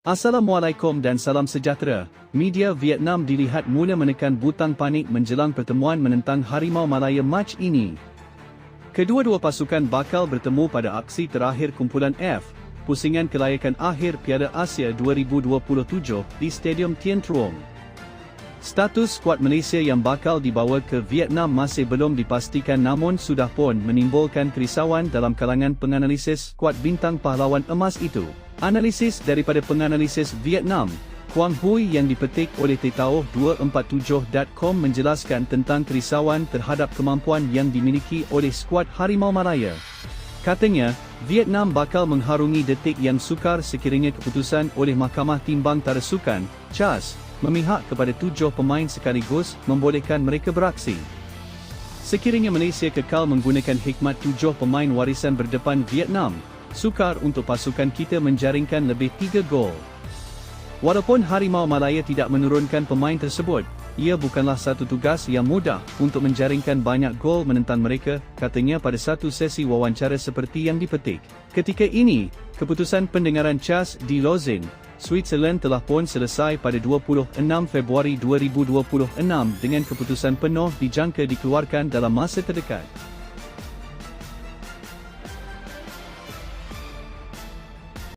Assalamualaikum dan salam sejahtera. Media Vietnam dilihat mula menekan butang panik menjelang pertemuan menentang Harimau Malaya Mac ini. Kedua-dua pasukan bakal bertemu pada aksi terakhir kumpulan F, pusingan kelayakan akhir Piala Asia 2027 di Stadium Tien Truong. Status skuad Malaysia yang bakal dibawa ke Vietnam masih belum dipastikan, namun sudah pun menimbulkan kerisauan dalam kalangan penganalisis skuad bintang pahlawan emas itu. Analisis daripada penganalisis Vietnam, Quang Huy, yang dipetik oleh Tetauh247.com menjelaskan tentang kerisauan terhadap kemampuan yang dimiliki oleh skuad Harimau Malaya. Katanya, Vietnam bakal mengharungi detik yang sukar sekiranya keputusan oleh Mahkamah Timbang Tarasukan, CHAS, memihak kepada 7 pemain sekaligus membolehkan mereka beraksi. Sekiranya Malaysia kekal menggunakan hikmat 7 pemain warisan berdepan Vietnam, sukar untuk pasukan kita menjaringkan lebih 3 gol. Walaupun Harimau Malaya tidak menurunkan pemain tersebut, ia bukanlah satu tugas yang mudah untuk menjaringkan banyak gol menentang mereka, katanya pada satu sesi wawancara seperti yang dipetik. Ketika ini, keputusan pendengaran CHAS di Lausanne, Switzerland telah pun selesai pada 26 Februari 2026 dengan keputusan penuh dijangka dikeluarkan dalam masa terdekat.